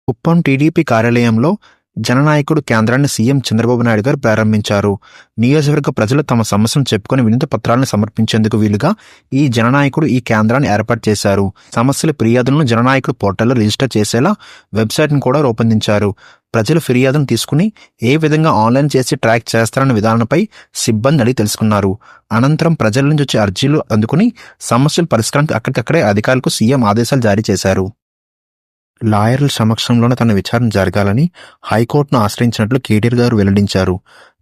Kuppam TDP కార్యాలయంలో జననాయకుడు కేంద్రాన్ని CM Chandrababu Naidu గారు ప్రారంభించారు. నియోజకవర్గ ప్రజలు తమ సమస్యను చెప్పుకొని వినతి పత్రాలను సమర్పించేందుకు వీలుగా ఈ జననాయకుడు ఈ కేంద్రాన్ని ఏర్పాటు చేశారు. సమస్యల ఫిర్యాదులను జననాయకుడు పోర్టల్లో రిజిస్టర్ చేసేలా వెబ్సైట్ను కూడా రూపొందించారు. ప్రజలు ఫిర్యాదును తీసుకుని ఏ విధంగా ఆన్లైన్ చేసి ట్రాక్ చేస్తారన్న విధానంపై సిబ్బంది అడిగి తెలుసుకున్నారు. అనంతరం ప్రజల నుంచి వచ్చే అర్జీలు అందుకుని సమస్యల పరిష్కారానికి అక్కడికక్కడే అధికారులకు సీఎం ఆదేశాలు జారీ చేశారు. లాయర్ల సమక్షంలోనే తన విచారణ జరగాలని హైకోర్టును ఆశ్రయించినట్లు కేటీఆర్ గారు వెల్లడించారు.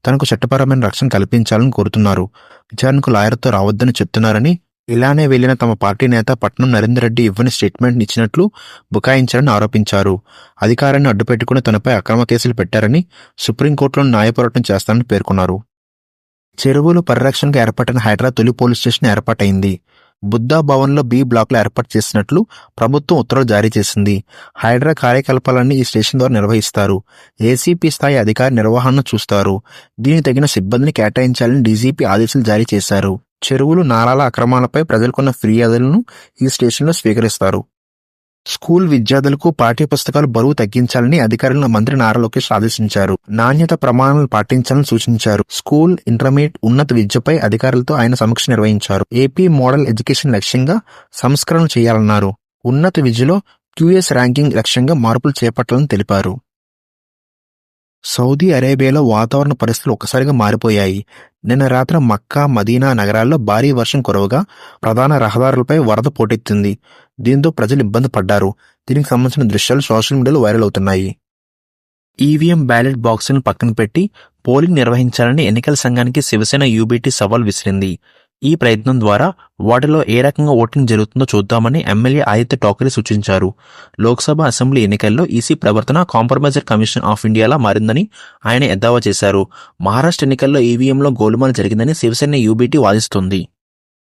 తనకు చట్టపరమైన రక్షణ కల్పించాలని కోరుతున్నారు. విచారణకు లాయర్తో రావద్దని చెప్తున్నారని, ఇలానే వెళ్లిన తమ పార్టీ నేత పట్నం నరేందర్ రెడ్డి ఇవ్వని స్టేట్మెంట్ ఇచ్చినట్లు బుకాయించారని ఆరోపించారు. అధికారాన్ని అడ్డుపెట్టుకుని తనపై అక్రమ కేసులు పెట్టారని, సుప్రీంకోర్టులో న్యాయ పోరాటం చేస్తానని పేర్కొన్నారు. చెరువుల పరిరక్షణకు ఏర్పాటైన హైదరాబాద్ తొలి పోలీస్ స్టేషన్ ఏర్పాటైంది. బుద్ధా భవన్లో బి బ్లాక్లో ఏర్పాటు చేసినట్లు ప్రభుత్వం ఉత్తర్వులు జారీ చేసింది. హైడ్రా కార్యకలాపాలన్నీ ఈ స్టేషన్ ద్వారా నిర్వహిస్తారు. ఏసీపీ స్థాయి అధికారి నిర్వహణను చూస్తారు. దీనికి తగిన సిబ్బందిని కేటాయించాలని డీజీపీ ఆదేశాలు జారీ చేశారు. చెరువులు, నాలాల అక్రమాలపై ప్రజలకున్న ఫిర్యాదులను ఈ స్టేషన్లో స్వీకరిస్తారు. స్కూల్ విద్యార్థులకు పాఠ్య పుస్తకాలు బరువు తగ్గించాలని అధికారులను మంత్రి నారా లోకేష్ ఆదేశించారు. నాణ్యత ప్రమాణాలు పాటించాలని సూచించారు. స్కూల్, ఇంటర్మీడియట్, ఉన్నత విద్యపై అధికారులతో ఆయన సమీక్ష నిర్వహించారు. ఏపీ మోడల్ ఎడ్యుకేషన్ లక్ష్యంగా సంస్కరణలు చేయాలన్నారు. ఉన్నత విద్యలో క్యూఎస్ ర్యాంకింగ్ లక్ష్యంగా మార్పులు చేపట్టాలని తెలిపారు. సౌదీ అరేబియాలో వాతావరణ పరిస్థితులు ఒక్కసారిగా మారిపోయాయి. నిన్న రాత్రి మక్కా, మదీనా నగరాల్లో భారీ వర్షం కురవగా ప్రధాన రహదారులపై వరద పోటెత్తింది. దీంతో ప్రజలు ఇబ్బంది పడ్డారు. దీనికి సంబంధించిన దృశ్యాలు సోషల్ మీడియాలో వైరల్ అవుతున్నాయి. ఈవీఎం బ్యాలెట్ బాక్సులను పక్కన పెట్టి పోలింగ్ నిర్వహించాలని ఎన్నికల సంఘానికి శివసేన యూబీటీ సవాల్ విసిరింది. ఈ ప్రయత్నం ద్వారా వాటిలో ఏ రకంగా ఓటింగ్ జరుగుతుందో చూద్దామని ఎమ్మెల్యే ఆదిత్య ఠాకరే సూచించారు. లోక్సభ, అసెంబ్లీ ఎన్నికల్లో ఈసీ ప్రవర్తన కాంప్రమైజర్ కమిషన్ ఆఫ్ ఇండియాలా మారిందని ఆయన ఎద్దావా చేశారు. మహారాష్ట్ర ఎన్నికల్లో ఈవీఎంలో గోలుమాలు జరిగిందని శివసేన యూబీటీ వాదిస్తోంది.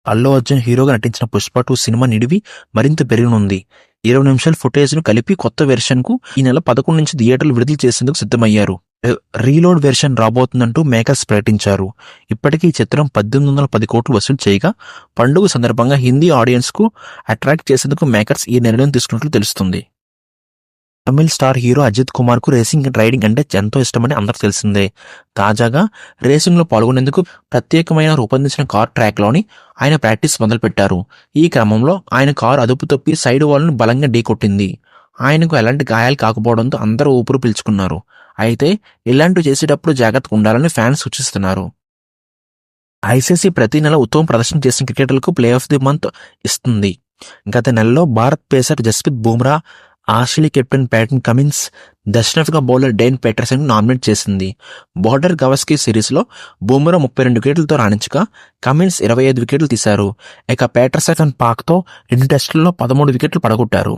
అల్లు అర్జున్ హీరోగా నటించిన పుష్ప 2 సినిమా నిడివి మరింత పెరగనుంది. 20 నిమిషాల ఫుటేజ్ను కలిపి కొత్త వెర్షన్కు ఈ నెల 11 నుంచి థియేటర్లు విడుదల చేసేందుకు సిద్ధమయ్యారు. రీలోడ్ వెర్షన్ రాబోతుందంటూ మేకర్స్ ప్రకటించారు. ఇప్పటికీ ఈ చిత్రం 1810 కోట్లు వసూలు చేయగా పండుగ సందర్భంగా హిందీ ఆడియన్స్ కు అట్రాక్ట్ చేసేందుకు మేకర్స్ ఈ నిర్ణయం తీసుకున్నట్లు తెలుస్తుంది. తమిళ స్టార్ హీరో అజిత్ కుమార్ కు రేసింగ్, రైడింగ్ అంటే ఎంతో ఇష్టమని అందరికి తెలిసిందే. తాజాగా రేసింగ్ లో పాల్గొనేందుకు ప్రత్యేకమైన రూపొందించిన కార్ ట్రాక్ లోని ఆయన ప్రాక్టీస్ మొదలుపెట్టారు. ఈ క్రమంలో ఆయన కారు అదుపు తప్పి సైడ్ వాల్ ను బలంగా ఢీకొట్టింది. ఆయనకు ఎలాంటి గాయాలు కాకపోవడంతో అందరూ ఊపిరి పీల్చుకున్నారు. అయితే ఇలాంటివి చేసేటప్పుడు జాగ్రత్తగా ఉండాలని ఫ్యాన్స్ సూచిస్తున్నారు. ఐసీసీ ప్రతి నెల ఉత్తమ ప్రదర్శన చేసిన క్రికెటర్లకు ప్లే ఆఫ్ ది మంత్ ఇస్తుంది. గత నెలలో Bharat pacer Jasprit Bumrah, Australia captain Patrick Cummins, దక్షిణాఫ్రికా బౌలర్ డేన్ పెటర్సన్ నామినేట్ చేసింది. బోర్డర్ గవస్కీ సిరీస్లో బుమ్రా 32 వికెట్లతో రాణించగా కమిన్స్ 25 వికెట్లు తీశారు. ఇక పెటర్సన్ పాక్తో 2 టెస్టుల్లో 13 వికెట్లు పడగొట్టారు.